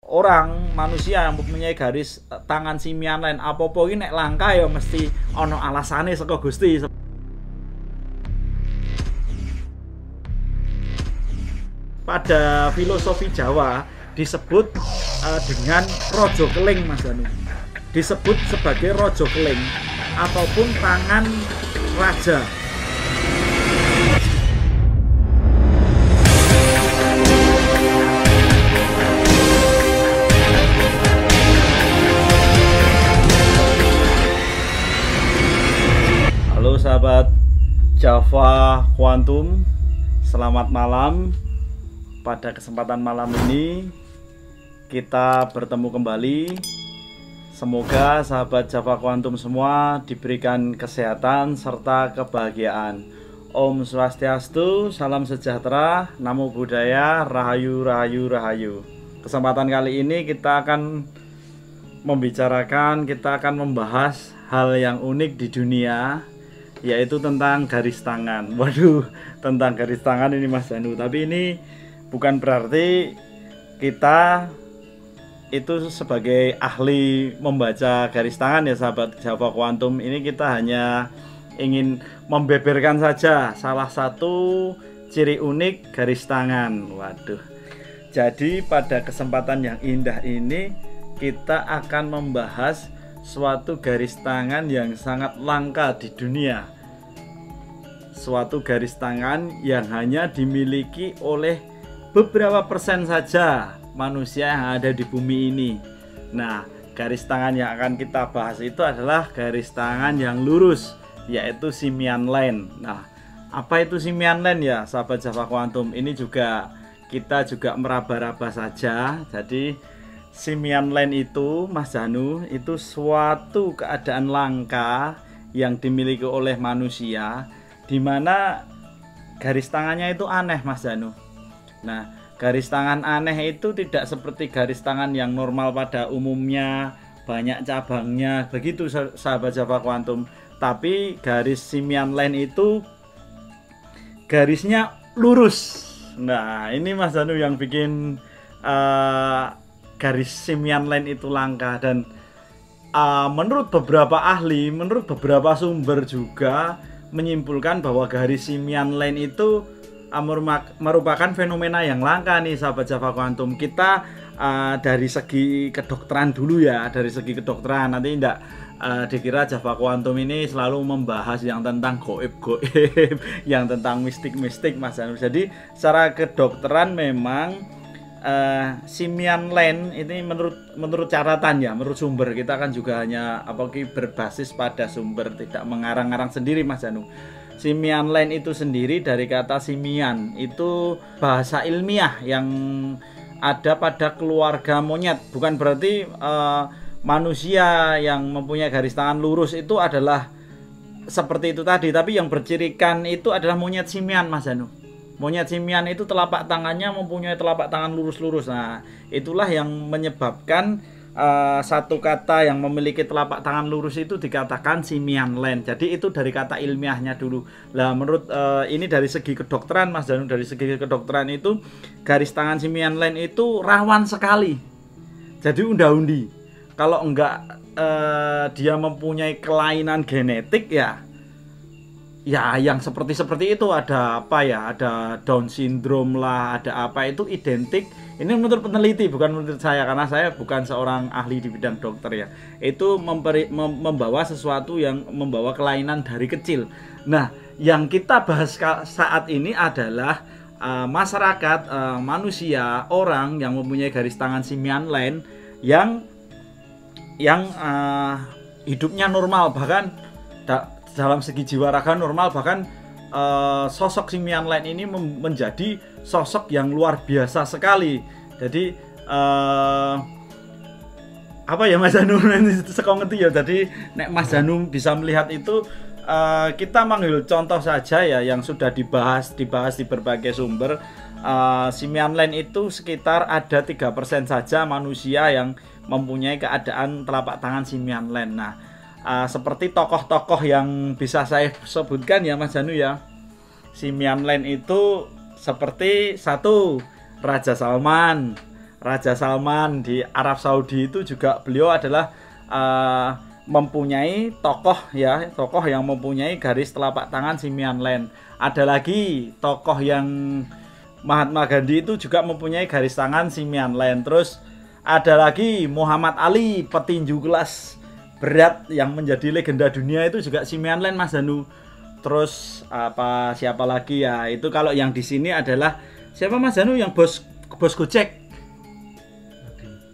orang manusia yang mempunyai garis tangan simian lain apa-apa ini nek langka ya mesti ono alasane saka Gusti. Pada filosofi Jawa disebut dengan rojo keling, Mas Danu. Disebut sebagai rojo keling ataupun tangan raja. Halo sahabat Java Quantum, selamat malam. Pada kesempatan malam ini kita bertemu kembali. Semoga sahabat Java Quantum semua diberikan kesehatan serta kebahagiaan. Om Swastiastu, salam sejahtera, namo buddhaya, rahayu rahayu rahayu. Kesempatan kali ini kita akan membahas hal yang unik di dunia, yaitu tentang garis tangan. Waduh, tentang garis tangan ini Mas Danu. Tapi ini bukan berarti kita itu sebagai ahli membaca garis tangan ya sahabat Java Quantum. Ini kita hanya ingin membeberkan saja salah satu ciri unik garis tangan. Waduh. Jadi pada kesempatan yang indah ini kita akan membahas suatu garis tangan yang sangat langka di dunia. Suatu garis tangan yang hanya dimiliki oleh beberapa persen saja manusia yang ada di bumi ini. Nah, garis tangan yang akan kita bahas itu adalah garis tangan yang lurus, yaitu simian line. Nah, apa itu simian line ya sahabat Java Quantum? Ini juga kita meraba-raba saja. Jadi simian line itu Mas Danu, itu suatu keadaan langka yang dimiliki oleh manusia, di mana garis tangannya itu aneh Mas Danu. Nah, garis tangan aneh itu tidak seperti garis tangan yang normal pada umumnya, banyak cabangnya, begitu sahabat Java Quantum. Tapi garis simian line itu garisnya lurus. Nah, ini Mas Danu yang bikin garis simian line itu langka. Dan menurut beberapa ahli, menurut beberapa sumber juga menyimpulkan bahwa garis simian line itu merupakan fenomena yang langka nih sahabat Java Quantum. Kita dari segi kedokteran dulu ya, dari segi kedokteran. Nanti tidak dikira Java Quantum ini selalu membahas yang tentang goib-goib, yang tentang mistik-mistik Mas Danu. Jadi secara kedokteran memang simian line ini menurut catatan ya, menurut sumber, kita kan juga hanya berbasis pada sumber, tidak mengarang-arang sendiri Mas Danu. Simian line itu sendiri dari kata simian, itu bahasa ilmiah yang ada pada keluarga monyet. Bukan berarti manusia yang mempunyai garis tangan lurus itu adalah seperti itu tadi, tapi yang bercirikan itu adalah monyet simian Mas Danu. Monyet simian itu telapak tangannya mempunyai telapak tangan lurus-lurus. Nah, itulah yang menyebabkan satu kata yang memiliki telapak tangan lurus itu dikatakan simian line. Jadi itu dari kata ilmiahnya dulu. Lah menurut ini dari segi kedokteran Mas Danu, dari segi kedokteran itu garis tangan simian line itu rawan sekali. Jadi unda-undi. Kalau enggak dia mempunyai kelainan genetik ya yang seperti itu, ada apa ya, ada Down syndrome lah, ada apa, itu identik. Ini menurut peneliti, bukan menurut saya, karena saya bukan seorang ahli di bidang dokter ya. Itu membawa sesuatu yang membawa kelainan dari kecil. Nah, yang kita bahas saat ini adalah masyarakat, manusia, orang yang mempunyai garis tangan simian line yang hidupnya normal, bahkan dalam segi jiwa raga normal, bahkan sosok simian line ini menjadi sosok yang luar biasa sekali. Jadi apa ya Mas Danu, sekongerti ya. Jadi nek Mas Danu bisa melihat itu, kita mengambil contoh saja ya yang sudah dibahas di berbagai sumber. Simian line itu sekitar ada 3% saja manusia yang mempunyai keadaan telapak tangan simian line. Nah, seperti tokoh-tokoh yang bisa saya sebutkan ya Mas Danu ya. Simian line itu seperti satu, Raja Salman. Raja Salman di Arab Saudi itu juga beliau adalah mempunyai tokoh yang mempunyai garis telapak tangan simian line. Ada lagi tokoh yang Mahatma Gandhi itu juga mempunyai garis tangan simian line. Terus ada lagi Muhammad Ali, petinju kelas berat yang menjadi legenda dunia itu juga simian line Mas Danu. Terus siapa lagi ya? Itu kalau yang di sini adalah siapa Mas Danu yang bos Gojek?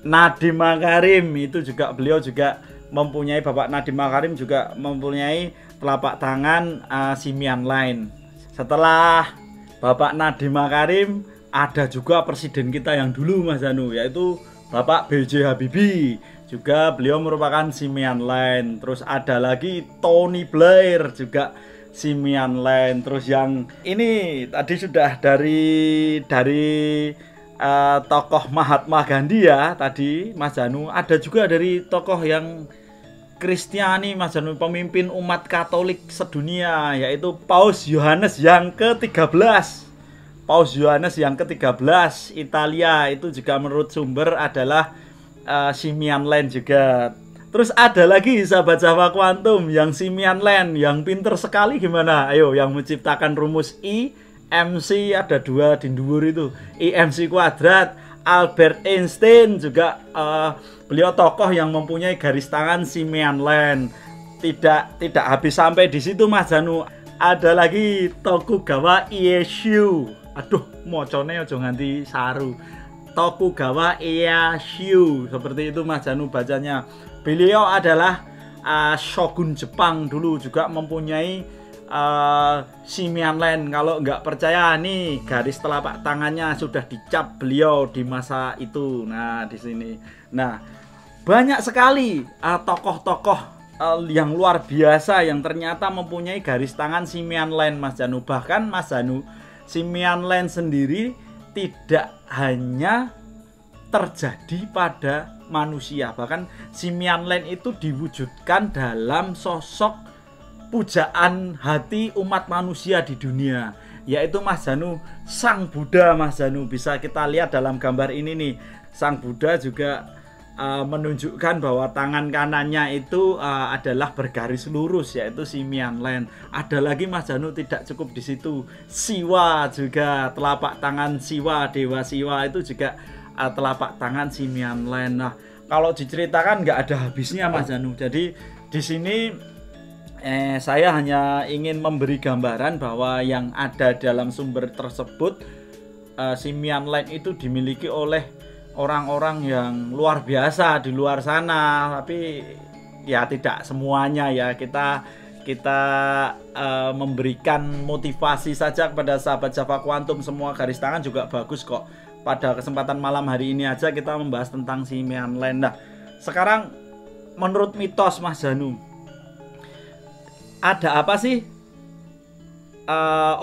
Nadiem Makarim. Itu juga beliau juga mempunyai, Bapak Nadiem Makarim juga mempunyai telapak tangan simian line. Setelah Bapak Nadiem Makarim ada juga presiden kita yang dulu Mas Danu, yaitu Bapak B.J. Habibie. Juga beliau merupakan simian line. Terus ada lagi Tony Blair juga simian line. Terus yang ini tadi sudah dari tokoh Mahatma Gandhi ya tadi Mas Danu. Ada juga dari tokoh yang Kristiani Mas Danu, pemimpin umat Katolik sedunia, yaitu Paus Yohanes yang ke-13. Paus Yohanes yang ke-13 Italia, itu juga menurut sumber adalah simian line juga. Terus ada lagi sahabat-sahabat kuantum yang simian line, yang pinter sekali gimana? Ayo, yang menciptakan rumus I MC, ada 2 di dhuwur itu, IMC kuadrat. Albert Einstein juga beliau tokoh yang mempunyai garis tangan simian line. Tidak habis sampai di situ Mas Danu. Ada lagi Tokugawa Ieyasu. Aduh, mocone aja nganti saru. Tokugawa Ieyasu, seperti itu Mas Danu bacanya. Beliau adalah shogun Jepang dulu, juga mempunyai simian line. Kalau nggak percaya nih, garis telapak tangannya sudah dicap beliau di masa itu. Nah, di sini. Nah, banyak sekali tokoh-tokoh yang luar biasa yang ternyata mempunyai garis tangan simian line Mas Danu. Bahkan Mas Danu, simian line sendiri tidak hanya terjadi pada manusia. Bahkan simian line itu diwujudkan dalam sosok pujaan hati umat manusia di dunia, yaitu Mas Danu Sang Buddha. Mas Danu bisa kita lihat dalam gambar ini nih. Sang Buddha juga menunjukkan bahwa tangan kanannya itu adalah bergaris lurus, yaitu simian line. Ada lagi Mas Danu, tidak cukup di situ. Siwa juga, telapak tangan Siwa, Dewa Siwa itu juga telapak tangan simian line. Nah, kalau diceritakan nggak ada habisnya Mas Danu. Jadi di sini saya hanya ingin memberi gambaran bahwa yang ada dalam sumber tersebut, simian line itu dimiliki oleh orang-orang yang luar biasa di luar sana. Tapi ya tidak semuanya ya, kita memberikan motivasi saja kepada sahabat-sahabat kuantum. Semua garis tangan juga bagus kok. Pada kesempatan malam hari ini aja kita membahas tentang simian line. Nah, sekarang menurut mitos Mas Danu, ada apa sih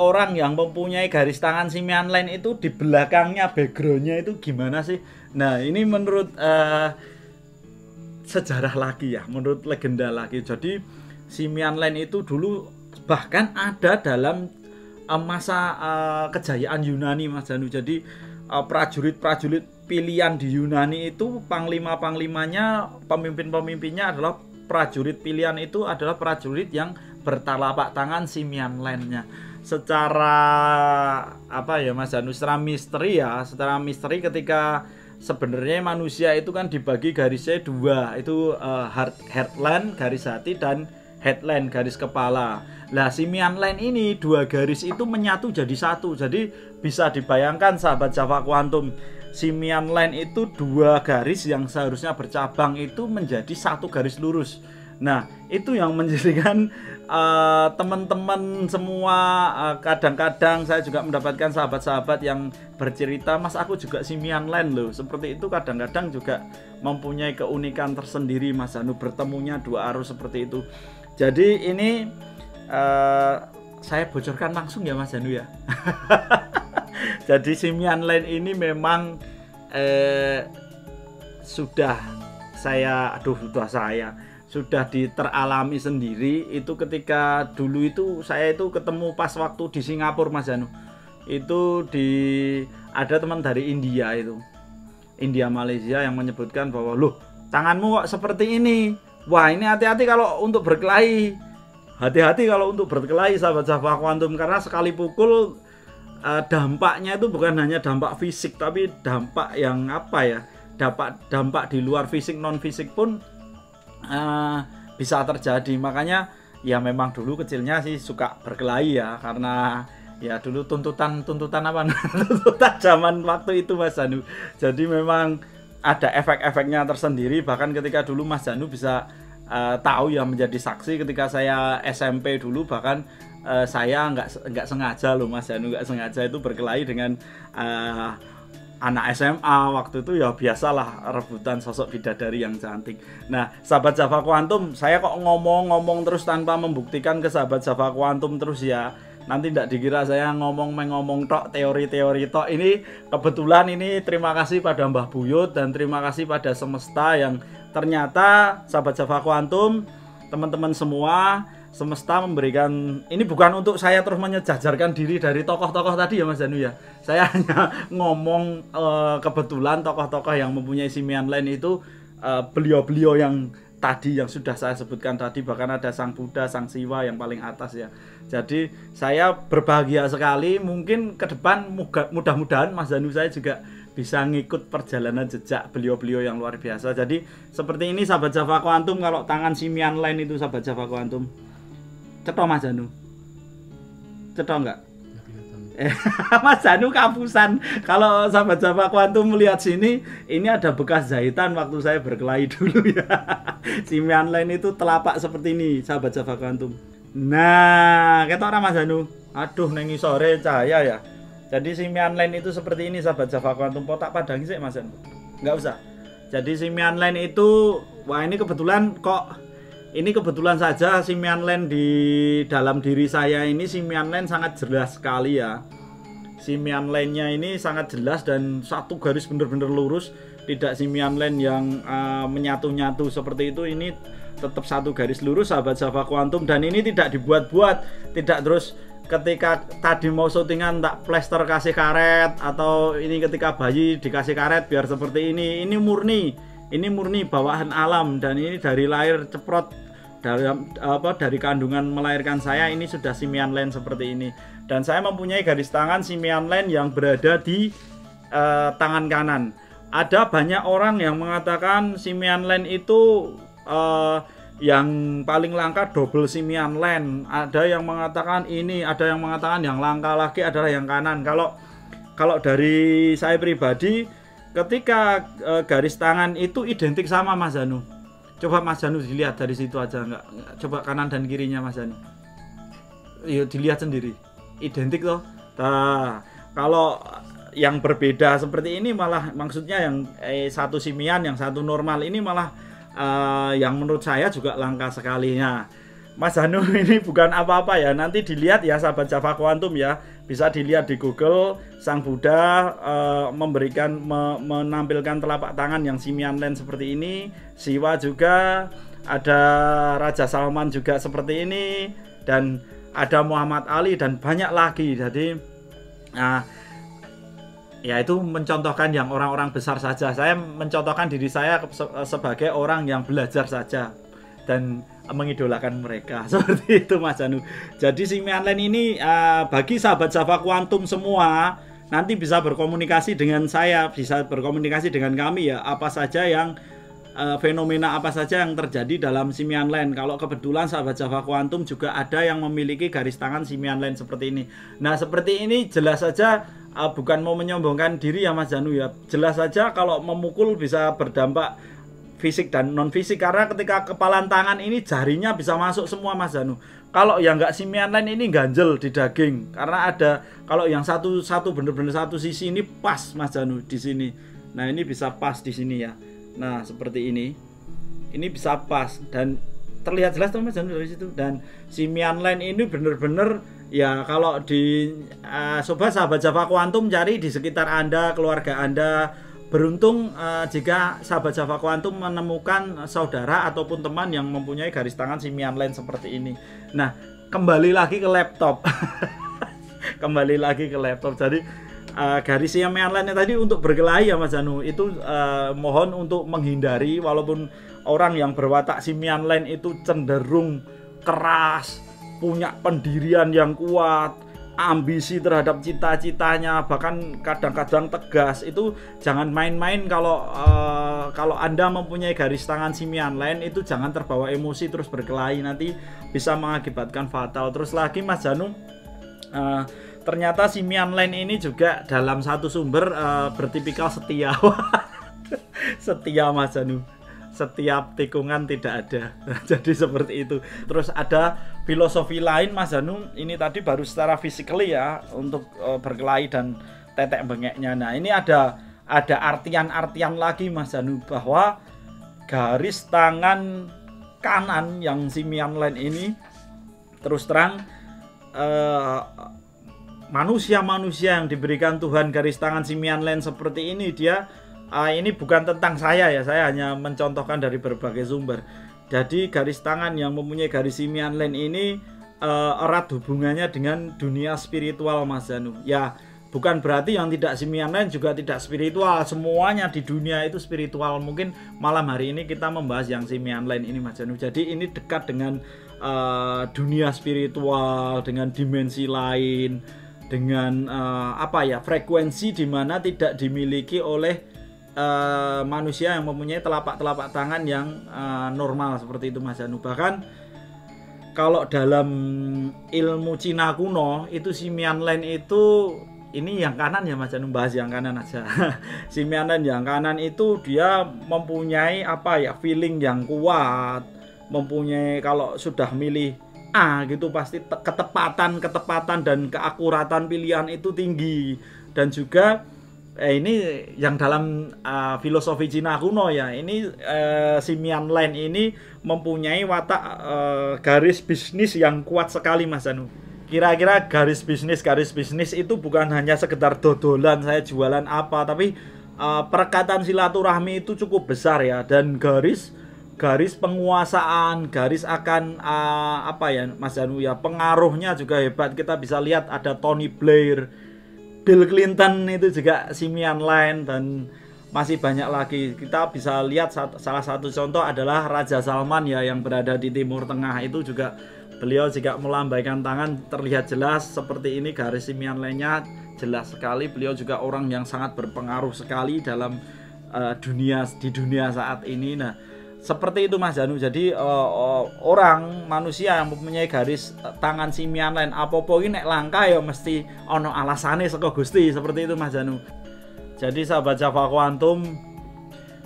orang yang mempunyai garis tangan simian line itu di belakangnya, backgroundnya itu gimana sih? Nah, ini menurut sejarah lagi ya, menurut legenda lagi. Jadi simian line itu dulu bahkan ada dalam masa kejayaan Yunani Mas Danu. Jadi prajurit-prajurit pilihan di Yunani itu, panglima-panglimanya, pemimpin-pemimpinnya adalah prajurit pilihan. Itu adalah prajurit yang bertelapak tangan simian line-nya. Secara apa ya Mas Danu, secara misteri ketika sebenarnya manusia itu kan dibagi garisnya 2, itu heartline garis hati dan headline garis kepala. Lah simian line ini 2 garis itu menyatu jadi satu. Jadi bisa dibayangkan sahabat-sahabat kuantum, simian line itu 2 garis yang seharusnya bercabang itu menjadi 1 garis lurus. Nah, itu yang menjadikan teman-teman semua, kadang-kadang saya juga mendapatkan sahabat-sahabat yang bercerita, Mas aku juga simian line loh. Seperti itu kadang-kadang juga mempunyai keunikan tersendiri Mas Danu, bertemunya 2 arus seperti itu. Jadi ini saya bocorkan langsung ya Mas Danu ya. Jadi simian line ini memang sudah teralami sendiri. Itu ketika dulu itu saya itu ketemu pas waktu di Singapura Mas Danu. Itu ada teman dari India India Malaysia yang menyebutkan bahwa loh tanganmu kok seperti ini. Wah ini hati-hati kalau untuk berkelahi. Hati-hati kalau untuk berkelahi sahabat Java Quantum, karena sekali pukul dampaknya itu bukan hanya dampak fisik tapi dampak yang apa ya, dampak di luar fisik, non fisik pun bisa terjadi. Makanya ya memang dulu kecilnya sih suka berkelahi ya, karena ya dulu tuntutan apa tuntutan zaman waktu itu Mas Janu. Jadi memang ada efek-efeknya tersendiri. Bahkan ketika dulu Mas Janu bisa tahu ya, menjadi saksi ketika saya SMP dulu, bahkan saya nggak sengaja loh Mas Janu, nggak sengaja itu berkelahi dengan anak SMA waktu itu. Ya biasalah rebutan sosok bidadari yang cantik. Nah sahabat Java Quantum, saya kok ngomong terus tanpa membuktikan ke sahabat Java Quantum terus ya, nanti tidak dikira saya ngomong tok, teori-teori tok. Ini kebetulan ini terima kasih pada Mbah Buyut dan terima kasih pada semesta yang ternyata sahabat Java Quantum, teman-teman semua, semesta memberikan, ini bukan untuk saya terus menyejajarkan diri dari tokoh-tokoh tadi ya Mas Janu ya. Saya hanya ngomong kebetulan tokoh-tokoh yang mempunyai simian lain itu beliau-beliau yang tadi yang sudah saya sebutkan tadi, bahkan ada Sang Buddha, Sang Siwa yang paling atas ya. Jadi saya berbahagia sekali, mungkin ke depan mudah-mudahan Mas Janu saya juga bisa ngikut perjalanan jejak beliau-beliau yang luar biasa. Jadi seperti ini sahabat Java Quantum, kalau tangan simian lain itu sahabat Java Quantum. Cetok Mas Janu? Cetok enggak? Mas Janu kapusan. Kalau sahabat Java Quantum melihat sini, ini ada bekas jahitan waktu saya berkelahi dulu ya. Simian lain itu telapak seperti ini sahabat Java Quantum. Nah, ketok ora Mas Janu? Aduh nengi sore cahaya ya. Jadi simian lain itu seperti ini sahabat Java Quantum. Potak padangi sih Mas Janu? Enggak usah. Jadi simian lain itu, wah ini kebetulan saja simian lain di dalam diri saya ini, simian lain sangat jelas sekali ya. Simian lainnya ini sangat jelas dan satu garis benar-benar lurus, tidak simian lain yang menyatu-nyatu seperti itu. Ini tetap satu garis lurus sahabat Java Quantum, dan ini tidak dibuat-buat, tidak terus ketika tadi mau syutingan tak plester kasih karet, atau ini ketika bayi dikasih karet biar seperti ini. Ini murni bawaan alam, dan ini dari lahir ceprot dari kandungan melahirkan saya ini sudah simian lain seperti ini. Dan saya mempunyai garis tangan simian lain yang berada di tangan kanan. Ada banyak orang yang mengatakan simian lain itu yang paling langka double simian lain. Ada yang mengatakan ini, ada yang mengatakan yang langka lagi adalah yang kanan. Kalau dari saya pribadi, ketika garis tangan itu identik sama Mas Janu. Coba Mas Janu dilihat dari situ aja, enggak coba kanan dan kirinya Mas Janu. Yuk dilihat sendiri. Identik loh. Nah, kalau yang berbeda seperti ini malah maksudnya yang satu simian, yang satu normal, ini malah yang menurut saya juga langka sekali. Nah, Mas Janu ini bukan apa-apa ya, nanti dilihat ya sahabat Java Quantum ya, bisa dilihat di Google. Sang Buddha menampilkan telapak tangan yang simian lain seperti ini. Siwa juga ada, Raja Salman juga seperti ini, dan ada Muhammad Ali dan banyak lagi. Jadi ya itu mencontohkan yang orang-orang besar saja. Saya mencontohkan diri saya sebagai orang yang belajar saja dan mengidolakan mereka. Seperti itu Mas Janu. Jadi simian lain ini bagi sahabat Java Quantum semua, nanti bisa berkomunikasi dengan saya, bisa berkomunikasi dengan kami ya, apa saja yang fenomena apa saja yang terjadi dalam simian lain. Kalau kebetulan sahabat Java Quantum juga ada yang memiliki garis tangan simian lain seperti ini. Nah seperti ini jelas saja bukan mau menyombongkan diri ya Mas Janu ya. Jelas saja kalau memukul bisa berdampak fisik dan non fisik, karena ketika kepalan tangan ini jarinya bisa masuk semua Mas Janu. Kalau yang nggak simian lain ini ganjel di daging, karena ada, kalau yang satu bener-bener satu sisi ini pas Mas Janu di sini. Nah ini bisa pas di sini ya. Nah seperti ini bisa pas dan terlihat jelas tuh Mas Janu dari situ. Dan simian lain ini bener-bener ya, kalau di sobat sahabat Java Quantum cari di sekitar Anda, keluarga Anda. Beruntung jika sahabat Java Quantum menemukan saudara ataupun teman yang mempunyai garis tangan simian lain seperti ini. Nah, kembali lagi ke laptop. Kembali lagi ke laptop. Jadi garis simian line tadi untuk berkelahi ya Mas Janu, itu mohon untuk menghindari, walaupun orang yang berwatak simian line itu cenderung keras, punya pendirian yang kuat, ambisi terhadap cita-citanya, bahkan kadang-kadang tegas, itu jangan main-main. Kalau Anda mempunyai garis tangan simian line itu jangan terbawa emosi terus berkelahi, nanti bisa mengakibatkan fatal. Terus lagi Mas Janu, ternyata simian line ini juga dalam satu sumber bertipikal setia. Setia Mas Janu, setiap tikungan tidak ada. Jadi seperti itu. Terus ada filosofi lain Mas Janu, ini tadi baru secara physically ya, untuk berkelahi dan tetek bengeknya. Nah ini ada artian-artian lagi Mas Janu, bahwa garis tangan kanan yang simian line ini, terus terang manusia-manusia yang diberikan Tuhan garis tangan simian line seperti ini, dia ini bukan tentang saya ya, saya hanya mencontohkan dari berbagai sumber. Jadi garis tangan yang mempunyai garis simian line ini erat hubungannya dengan dunia spiritual Mas Janu. Ya, bukan berarti yang tidak simian line juga tidak spiritual. Semuanya di dunia itu spiritual. Mungkin malam hari ini kita membahas yang simian line ini Mas Janu. Jadi ini dekat dengan dunia spiritual, dengan dimensi lain, dengan frekuensi di mana tidak dimiliki oleh manusia yang mempunyai telapak tangan yang normal seperti itu Mas Janu. Bahkan kalau dalam ilmu Cina kuno itu simian line itu, ini yang kanan ya Mas Janu, bahas yang kanan aja. Simian line yang kanan itu dia mempunyai feeling yang kuat, mempunyai, kalau sudah milih A gitu pasti ketepatan dan keakuratan pilihan itu tinggi. Dan juga ini yang dalam filosofi Cina kuno ya, ini simian line ini mempunyai watak garis bisnis yang kuat sekali Mas Janu. Kira-kira garis bisnis itu bukan hanya sekedar dodolan saya jualan apa, tapi perekatan silaturahmi itu cukup besar ya. Dan garis penguasaan, garis akan Mas Janu ya, pengaruhnya juga hebat. Kita bisa lihat ada Tony Blair, Bill Clinton itu juga simian line, dan masih banyak lagi. Kita bisa lihat salah satu contoh adalah Raja Salman ya, yang berada di Timur Tengah. Itu juga beliau juga melambaikan tangan, terlihat jelas seperti ini garis simian line-nya jelas sekali. Beliau juga orang yang sangat berpengaruh sekali dalam di dunia saat ini. Nah seperti itu Mas Janu. Jadi orang manusia yang mempunyai garis tangan simian line, apa-apa ini nek langka ya mesti ono alasane saka Gusti, seperti itu Mas Janu. Jadi sahabat Java Quantum,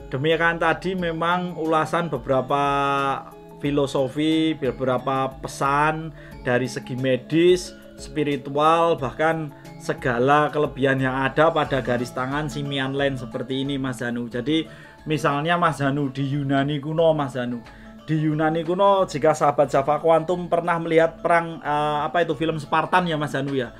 demikian tadi memang ulasan beberapa filosofi, beberapa pesan dari segi medis, spiritual, bahkan segala kelebihan yang ada pada garis tangan simian line seperti ini Mas Janu. Jadi misalnya Mas Janu di Yunani kuno Mas Janu. Di Yunani kuno, jika sahabat Java Quantum pernah melihat perang film Spartan ya Mas Janu ya.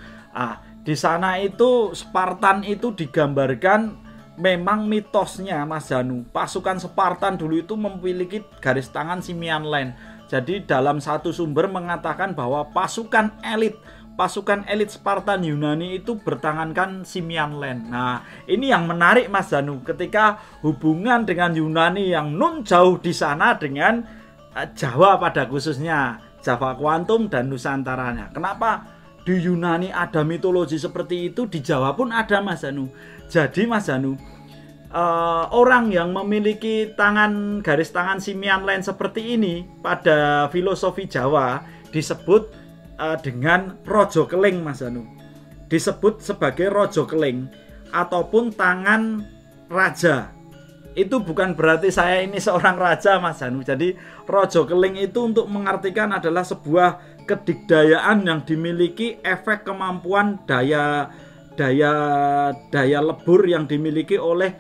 Di sana itu Spartan itu digambarkan, memang mitosnya Mas Janu, pasukan Spartan dulu itu memiliki garis tangan simian line. Jadi dalam satu sumber mengatakan bahwa pasukan elit Spartan Yunani itu bertangankan simian line. Nah ini yang menarik Mas Janu, ketika hubungan dengan Yunani yang nun jauh di sana dengan Jawa pada khususnya, Java Quantum dan Nusantaranya. Kenapa di Yunani ada mitologi seperti itu, di Jawa pun ada Mas Janu. Jadi Mas Janu, orang yang memiliki garis tangan simian line seperti ini pada filosofi Jawa disebut dengan rojo keling Mas Janu. Disebut sebagai rojo keling ataupun tangan raja. Itu bukan berarti saya ini seorang raja Mas Janu. Jadi rojo keling itu untuk mengartikan adalah sebuah kedikdayaan yang dimiliki, efek kemampuan daya lebur yang dimiliki oleh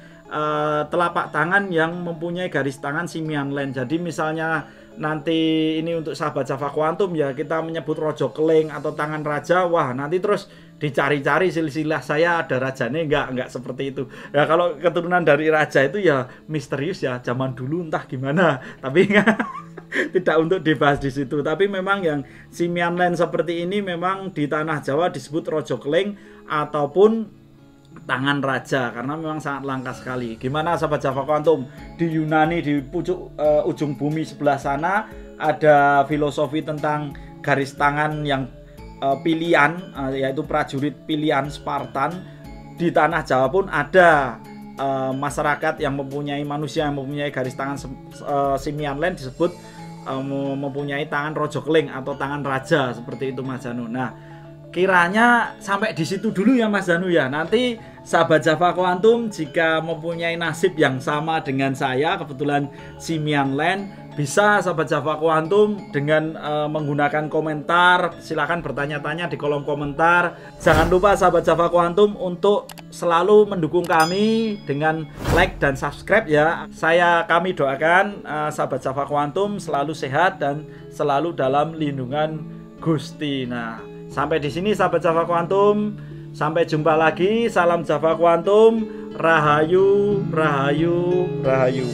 telapak tangan yang mempunyai garis tangan simian line. Jadi misalnya nanti ini untuk sahabat Java Quantum ya, kita menyebut rojo keling atau tangan raja, wah nanti terus dicari-cari silsilah saya ada rajanya, enggak seperti itu ya. Kalau keturunan dari raja itu ya misterius ya, zaman dulu entah gimana, tapi tidak untuk dibahas di situ. Tapi memang yang simian line seperti ini memang di tanah Jawa disebut rojo keling ataupun tangan raja, karena memang sangat langka sekali. Gimana sahabat Java Quantum? Di Yunani, di pucuk ujung bumi sebelah sana, ada filosofi tentang garis tangan yang pilihan, yaitu prajurit pilihan Spartan. Di tanah Jawa pun ada masyarakat yang mempunyai, manusia yang mempunyai garis tangan simian lain, disebut mempunyai tangan rojokling atau tangan raja, seperti itu Mas Janu. Nah, kiranya sampai di situ dulu ya Mas Janu ya. Nanti sahabat Java Quantum jika mempunyai nasib yang sama dengan saya, kebetulan simian land, bisa sahabat Java Quantum dengan menggunakan komentar, silahkan bertanya-tanya di kolom komentar. Jangan lupa sahabat Java Quantum untuk selalu mendukung kami dengan like dan subscribe ya. Kami doakan sahabat Java Quantum selalu sehat dan selalu dalam lindungan Gusti. Nah, sampai di sini sahabat Java Quantum. Sampai jumpa lagi. Salam Java Quantum. Rahayu, rahayu, rahayu.